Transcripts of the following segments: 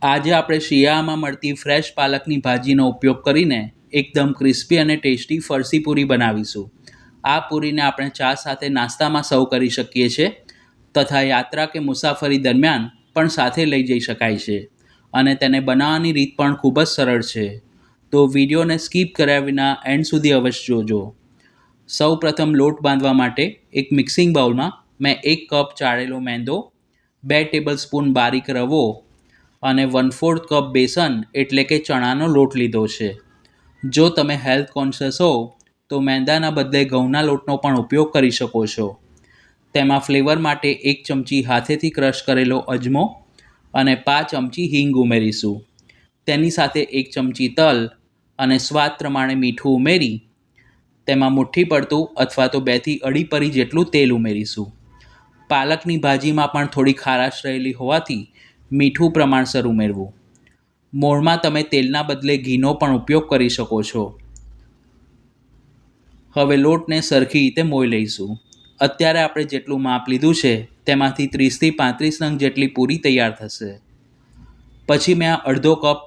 આજે આપણે શિયાળામાં મળતી ફ્રેશ પાલકની ભાજીનો ઉપયોગ કરીને એકદમ ક્રિસ્પી અને ટેસ્ટી ફરસી પૂરી બનાવીશું. આ પૂરીને આપણે ચા સાથે નાસ્તામાં સર્વ કરી શકીએ છીએ તથા યાત્રા કે મુસાફરી દરમિયાન પણ સાથે લઈ જઈ શકાય છે અને તેને બનાવવાની રીત પણ ખૂબ જ સરળ છે. તો વિડીયોને સ્કીપ કર્યા વિના એન્ડ સુધી અવશ્ય જોજો. સૌ પ્રથમ લોટ બાંધવા માટે એક મિક્સિંગ બાઉલમાં મેં 1 કપ ચાળેલો મેંદો, 2 ટેબલસ્પૂન બારીક રવો અને 1/4 કપ બેસન એટલે કે ચણાનો લોટ લીધો છે. જો તમે હેલ્થ કોન્શિયસ હો તો મેંદાના બદલે ઘઉંના લોટનો પણ ઉપયોગ કરી શકો છો. તેમાં ફ્લેવર માટે 1 ચમચી હાથેથી ક્રશ કરેલો અજમો અને 5 ચમચી હિંગ ઉમેરીશું. તેની સાથે 1 ચમચી તલ અને સ્વાદ પ્રમાણે મીઠું ઉમેરી તેમાં મુઠ્ઠી પડતું અથવા તો 2 થી અઢી પરી જેટલું તેલ ઉમેરીશું. પાલકની ભાજીમાં પણ થોડી ખારાશ રહેલી હોવાથી મીઠું પ્રમાણસર ઉમેરવું. મોળમાં તમે તેલના બદલે ઘીનો પણ ઉપયોગ કરી શકો છો. હવે લોટને સરખી રીતે મોઈ લઈશું. અત્યારે આપણે જેટલું માપ લીધું છે તેમાંથી 30 થી 35 નંગ જેટલી પૂરી તૈયાર થશે. પછી મેં અડધો કપ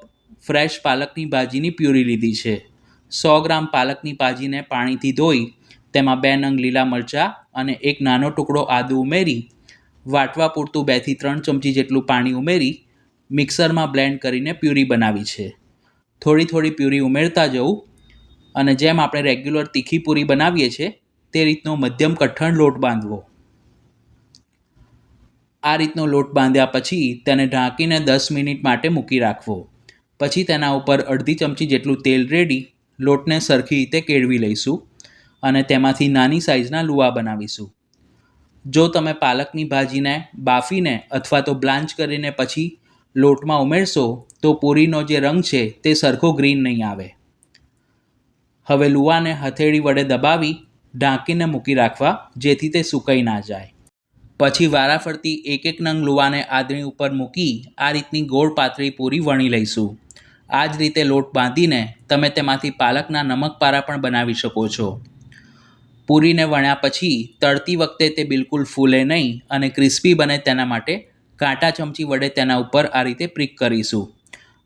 ફ્રેશ પાલકની ભાજીની પ્યુરી લીધી છે. 100 ગ્રામ પાલકની ભાજીને પાણીથી ધોઈ તેમાં 2 નંગ લીલા મરચાં અને 1 નાનો ટુકડો આદુ ઉમેરી વાટવા પૂરતું 2 થી 3 ચમચી જેટલું પાણી ઉમેરી મિક્સરમાં બ્લેન્ડ કરીને પ્યુરી બનાવી છે. થોડી થોડી પ્યુરી ઉમેરતા જવું અને જેમ આપણે રેગ્યુલર તીખી પૂરી બનાવીએ છીએ તે રીતનો મધ્યમ કઠણ લોટ બાંધવો. આ રીતનો લોટ બાંધ્યા પછી તેને ઢાંકીને 10 મિનિટ માટે મૂકી રાખવો. પછી તેના ઉપર અડધી ચમચી જેટલું તેલ રેડી લોટને સરખી રીતે કેળવી લઈશું અને તેમાંથી નાની સાઇઝના લુવા બનાવીશું. જો તમે પાલકની ભાજીને બાફીને અથવા તો બ્લાન્ચ કરીને પછી લોટમાં ઉમેરશો તો પૂરીનો જે રંગ છે તે સરખો ગ્રીન નહીં આવે. હવે લુવાને હથેળી વડે દબાવી ઢાંકીને મૂકી રાખવા જેથી તે સુકાઈ ના જાય. પછી વારાફરતી 1 નંગ લુવાને આદળી ઉપર મૂકી આ રીતની ગોળ પાતળી પૂરી વણી લઈશું. આ જ રીતે લોટ બાંધીને તમે તેમાંથી પાલકના નમકપારા પણ બનાવી શકો છો. પૂરીને વણ્યા પછી તળતી વખતે તે બિલકુલ ફૂલે નહીં અને ક્રિસ્પી બને તેના માટે કાંટા ચમચી વડે તેના ઉપર આ રીતે પ્રિક કરીશું.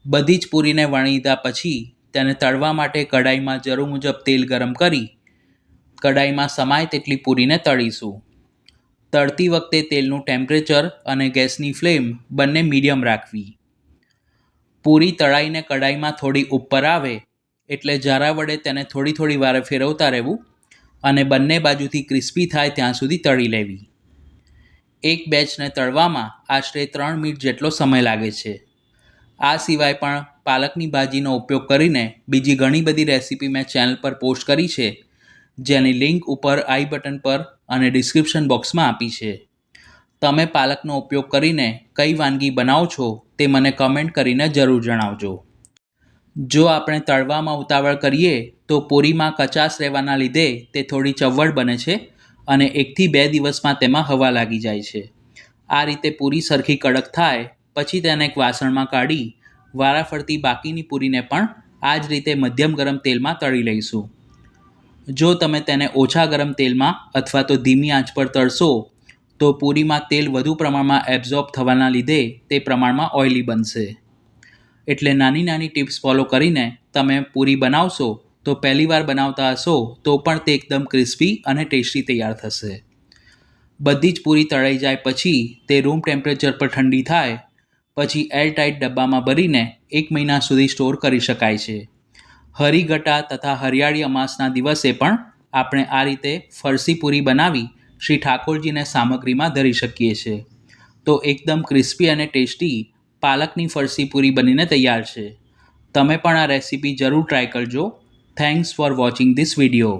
બધી જ પૂરીને વણી લીધા પછી તેને તળવા માટે કઢાઈમાં જરૂર મુજબ તેલ ગરમ કરી કઢાઈમાં સમાય તેટલી પૂરીને તળીશું. તળતી વખતે તેલનું ટેમ્પરેચર અને ગેસની ફ્લેમ બંને મીડિયમ રાખવી. પૂરી તળાઈને કઢાઈમાં થોડી ઉપર આવે એટલે જારા વડે તેને થોડી થોડી વારે ફેરવતા રહેવું અને બંને બાજુથી ક્રિસ્પી થાય ત્યાં સુધી તળી લેવી. એક બેચને તળવામાં આશરે 3 મિનિટ જેટલો સમય લાગે છે. આ સિવાય પણ પાલકની ભાજીનો ઉપયોગ કરીને બીજી ઘણી બધી રેસીપી મેં ચેનલ પર પોસ્ટ કરી છે જેની લિંક ઉપર આઈ બટન પર અને ડિસ્ક્રિપ્શન બોક્સમાં આપી છે. તમે પાલકનો ઉપયોગ કરીને કઈ વાનગી બનાવો છો તે મને કમેન્ટ કરીને જરૂર જણાવજો. જો આપણે તળવામાં ઉતાવળ કરીએ તો પૂરીમાં કચાશ રહેવાના લીધે તે થોડી ચવડ બને છે અને 1 થી 2 દિવસમાં તેમાં હવા લાગી જાય છે. આ રીતે પૂરી સરખી કડક થાય પછી તેને એક વાસણમાં કાઢી વારાફરતી બાકીની પૂરીને પણ આ જ રીતે મધ્યમ ગરમ તેલમાં તળી લઈશું. જો તમે તેને ઓછા ગરમ તેલમાં અથવા તો ધીમી આંચ પર તળશો તો પૂરીમાં તેલ વધુ પ્રમાણમાં એબ્ઝોર્બ થવાના લીધે તે પ્રમાણમાં ઓઇલી બનશે. એટલે નાની નાની ટિપ્સ ફોલો કરીને તમે પૂરી બનાવશો તો પહેલીવાર બનાવતા હશો તો પણ તે એકદમ ક્રિસ્પી અને ટેસ્ટી તૈયાર થશે. બધી જ પૂરી તળાઈ જાય પછી તે રૂમ ટેમ્પરેચર પર ઠંડી થાય પછી એરટાઇટ ડબ્બામાં ભરીને 1 મહિના સુધી સ્ટોર કરી શકાય છે. હરિઘટા તથા હરિયાળી અમાસના દિવસે પણ આપણે આ રીતે ફરસી પૂરી બનાવી શ્રી ઠાકોરજીને સામગ્રીમાં ધરી શકીએ છીએ. તો એકદમ ક્રિસ્પી અને ટેસ્ટી પાલકની ફરસી પૂરી બનીને તૈયાર છે. તમે પણ આ રેસીપી જરૂર ટ્રાય કરજો. Thanks for watching this video.